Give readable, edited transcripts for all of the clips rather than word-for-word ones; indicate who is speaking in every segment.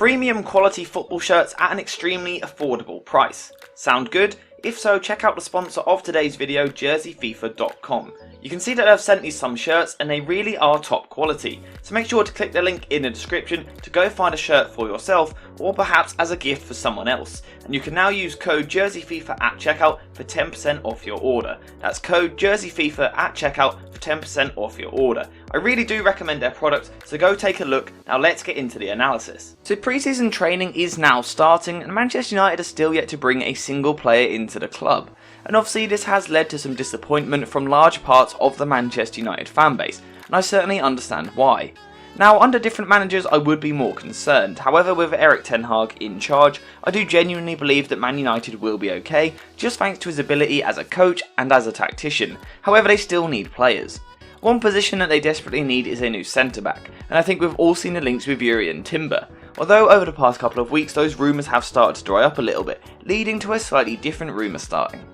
Speaker 1: Premium quality football shirts at an extremely affordable price. Sound good? If so, check out the sponsor of today's video, jerseyfifa.com. You can see that I've sent you some shirts and they really are top quality, so make sure to click the link in the description to go find a shirt for yourself or perhaps as a gift for someone else. And you can now use code jerseyfifa at checkout for 10% off your order. That's code jerseyfifa at checkout for 10% off your order. I really do recommend their product, so go take a look. Now let's get into the analysis. So pre-season training is now starting and Manchester United are still yet to bring a single player into the club. And obviously this has led to some disappointment from large parts of the Manchester United fanbase, and I certainly understand why. Now, under different managers I would be more concerned, however with Erik Ten Hag in charge, I do genuinely believe that Man United will be okay, just thanks to his ability as a coach and as a tactician. However, they still need players. One position that they desperately need is a new centre-back, and I think we've all seen the links with Jurrien Timber, although over the past couple of weeks those rumours have started to dry up a little bit, leading to a slightly different rumour starting.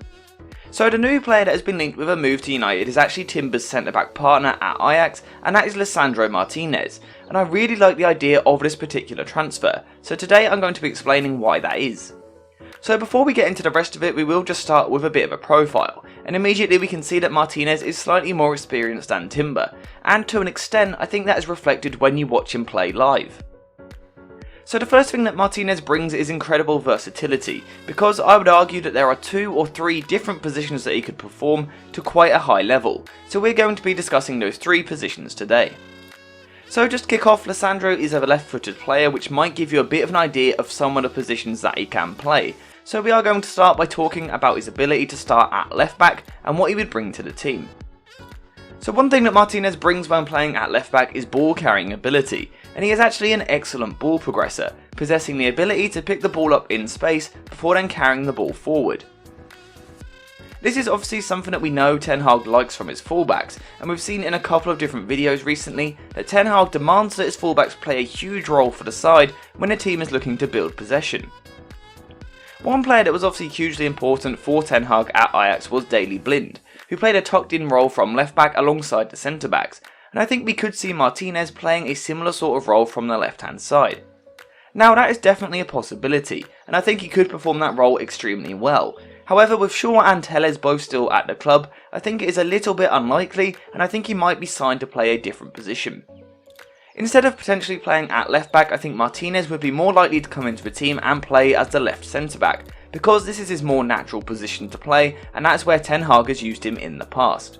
Speaker 1: So the new player that has been linked with a move to United is actually Timber's centre-back partner at Ajax, and that is Lisandro Martinez, and I really like the idea of this particular transfer, so today I'm going to be explaining why that is. So before we get into the rest of it, we will just start with a bit of a profile, and immediately we can see that Martinez is slightly more experienced than Timber, and to an extent I think that is reflected when you watch him play live. So the first thing that Martinez brings is incredible versatility, because I would argue that there are 2 or 3 different positions that he could perform to quite a high level, so we're going to be discussing those 3 positions today. So just to kick off, Lisandro is a left-footed player which might give you a bit of an idea of some of the positions that he can play, so we are going to start by talking about his ability to start at left back and what he would bring to the team. So one thing that Martinez brings when playing at left back is ball carrying ability, and he is actually an excellent ball progressor, possessing the ability to pick the ball up in space before then carrying the ball forward. This is obviously something that we know Ten Hag likes from his fullbacks, and we've seen in a couple of different videos recently that Ten Hag demands that his fullbacks play a huge role for the side when a team is looking to build possession. One player that was obviously hugely important for Ten Hag at Ajax was Daley Blind, who played a tucked in role from left back alongside the centre backs, and I think we could see Martinez playing a similar sort of role from the left hand side. Now that is definitely a possibility, and I think he could perform that role extremely well. However, with Shaw and Telles both still at the club, I think it is a little bit unlikely, and I think he might be signed to play a different position. Instead of potentially playing at left back, I think Martinez would be more likely to come into the team and play as the left centre back, because this is his more natural position to play, and that's where Ten Hag has used him in the past.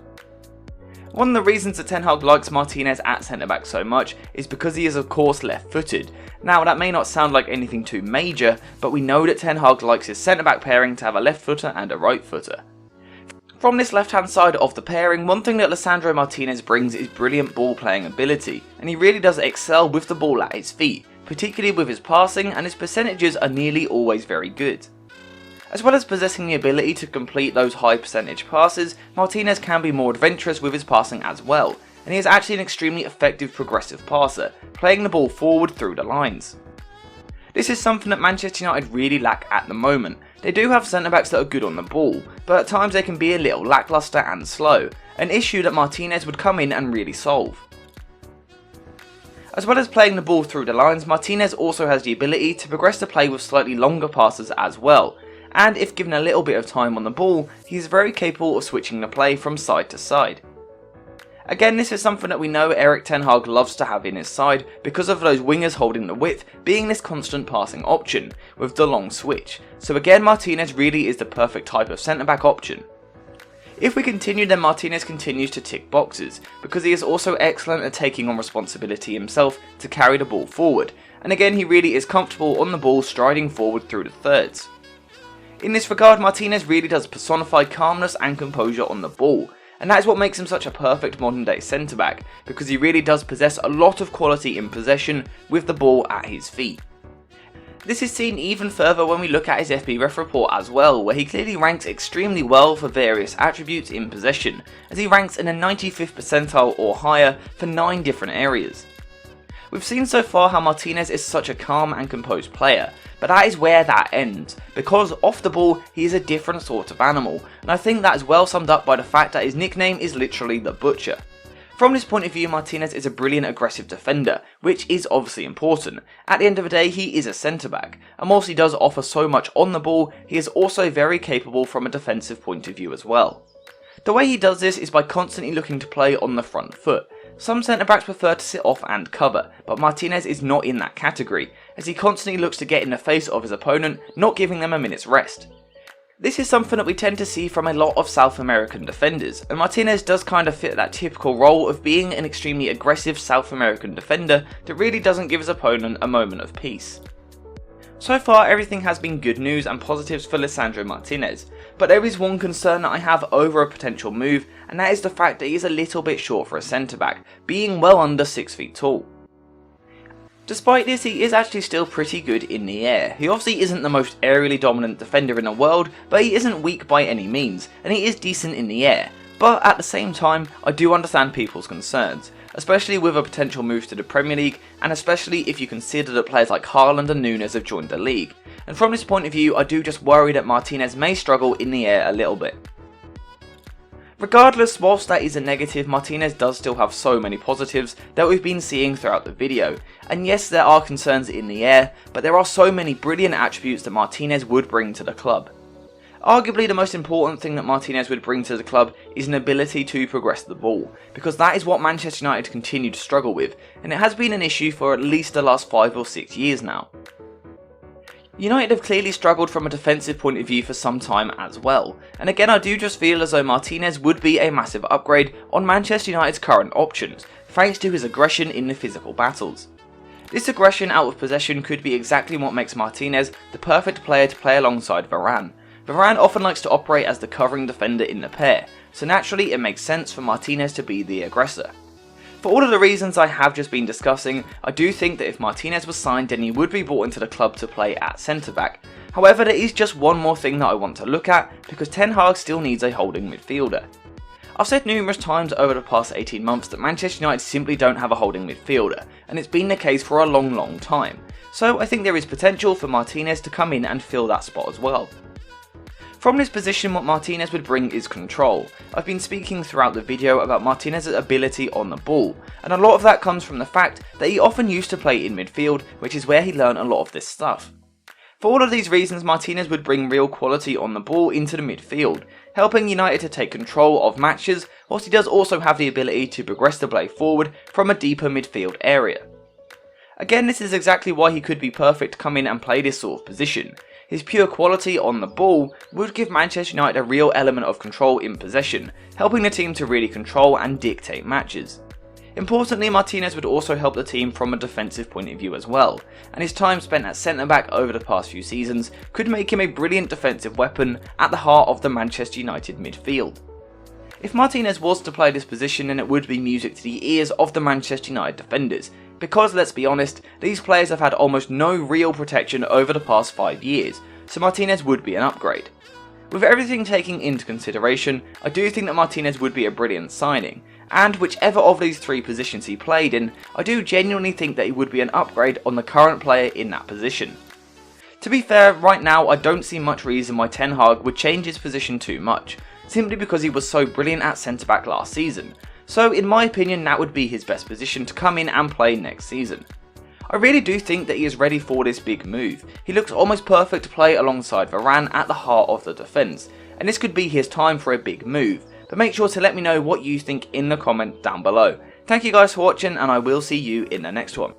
Speaker 1: One of the reasons that Ten Hag likes Martinez at centre back so much is because he is of course left footed. Now that may not sound like anything too major, but we know that Ten Hag likes his centre back pairing to have a left footer and a right footer. From this left hand side of the pairing, one thing that Lisandro Martinez brings is brilliant ball playing ability, and he really does excel with the ball at his feet, particularly with his passing, and his percentages are nearly always very good. As well as possessing the ability to complete those high percentage passes, Martinez can be more adventurous with his passing as well, and he is actually an extremely effective progressive passer, playing the ball forward through the lines. This is something that Manchester United really lack at the moment. They do have centre backs that are good on the ball, but at times they can be a little lacklustre and slow, an issue that Martinez would come in and really solve. As well as playing the ball through the lines, Martinez also has the ability to progress the play with slightly longer passes as well, and if given a little bit of time on the ball, he is very capable of switching the play from side to side. Again, this is something that we know Erik Ten Hag loves to have in his side because of those wingers holding the width being this constant passing option with the long switch, so again Martinez really is the perfect type of centre back option. If we continue, then Martinez continues to tick boxes because he is also excellent at taking on responsibility himself to carry the ball forward, and again he really is comfortable on the ball striding forward through the thirds. In this regard, Martinez really does personify calmness and composure on the ball, and that is what makes him such a perfect modern day centre back, because he really does possess a lot of quality in possession with the ball at his feet. This is seen even further when we look at his FBref report as well, where he clearly ranks extremely well for various attributes in possession, as he ranks in a 95th percentile or higher for 9 different areas. We've seen so far how Martinez is such a calm and composed player, but that is where that ends, because off the ball he is a different sort of animal, and I think that is well summed up by the fact that his nickname is literally the Butcher. From this point of view, Martinez is a brilliant aggressive defender, which is obviously important. At the end of the day, he is a centre-back, and whilst he does offer so much on the ball, he is also very capable from a defensive point of view as well. The way he does this is by constantly looking to play on the front foot. Some centre-backs prefer to sit off and cover, but Martinez is not in that category, as he constantly looks to get in the face of his opponent, not giving them a minute's rest. This is something that we tend to see from a lot of South American defenders, and Martinez does kind of fit that typical role of being an extremely aggressive South American defender that really doesn't give his opponent a moment of peace. So far everything has been good news and positives for Lisandro Martinez, but there is one concern that I have over a potential move, and that is the fact that he is a little bit short for a centre back, being well under 6 feet tall. Despite this, he is actually still pretty good in the air. He obviously isn't the most aerially dominant defender in the world, but he isn't weak by any means, and he is decent in the air. But at the same time, I do understand people's concerns, especially with a potential move to the Premier League, and especially if you consider that players like Haaland and Nunes have joined the league. And from this point of view, I do just worry that Martinez may struggle in the air a little bit. Regardless, whilst that is a negative, Martinez does still have so many positives that we've been seeing throughout the video. And yes, there are concerns in the air, but there are so many brilliant attributes that Martinez would bring to the club. Arguably the most important thing that Martinez would bring to the club is an ability to progress the ball, because that is what Manchester United continue to struggle with, and it has been an issue for at least the last 5 or 6 years now. United have clearly struggled from a defensive point of view for some time as well, and again I do just feel as though Martinez would be a massive upgrade on Manchester United's current options, thanks to his aggression in the physical battles. This aggression out of possession could be exactly what makes Martinez the perfect player to play alongside Varane. Varane often likes to operate as the covering defender in the pair, so naturally it makes sense for Martinez to be the aggressor. For all of the reasons I have just been discussing, I do think that if Martinez was signed then he would be brought into the club to play at centre back. However, there is just one more thing that I want to look at, because Ten Hag still needs a holding midfielder. I've said numerous times over the past 18 months that Manchester United simply don't have a holding midfielder, and it's been the case for a long time. So I think there is potential for Martinez to come in and fill that spot as well. From this position, what Martinez would bring is control. I've been speaking throughout the video about Martinez's ability on the ball, and a lot of that comes from the fact that he often used to play in midfield, which is where he learned a lot of this stuff. For all of these reasons, Martinez would bring real quality on the ball into the midfield, helping United to take control of matches, whilst he does also have the ability to progress the play forward from a deeper midfield area. Again, this is exactly why he could be perfect to come in and play this sort of position. His pure quality on the ball would give Manchester United a real element of control in possession, helping the team to really control and dictate matches. Importantly, Martinez would also help the team from a defensive point of view as well, and his time spent at centre back over the past few seasons could make him a brilliant defensive weapon at the heart of the Manchester United midfield. If Martinez was to play this position, then it would be music to the ears of the Manchester United defenders, because let's be honest, these players have had almost no real protection over the past 5 years, so Martinez would be an upgrade. With everything taken into consideration, I do think that Martinez would be a brilliant signing, and whichever of these 3 positions he played in, I do genuinely think that he would be an upgrade on the current player in that position. To be fair, right now I don't see much reason why Ten Hag would change his position too much, simply because he was so brilliant at centre back last season. So in my opinion, that would be his best position to come in and play next season. I really do think that he is ready for this big move. He looks almost perfect to play alongside Varane at the heart of the defence, and this could be his time for a big move, but make sure to let me know what you think in the comment down below. Thank you guys for watching, and I will see you in the next one.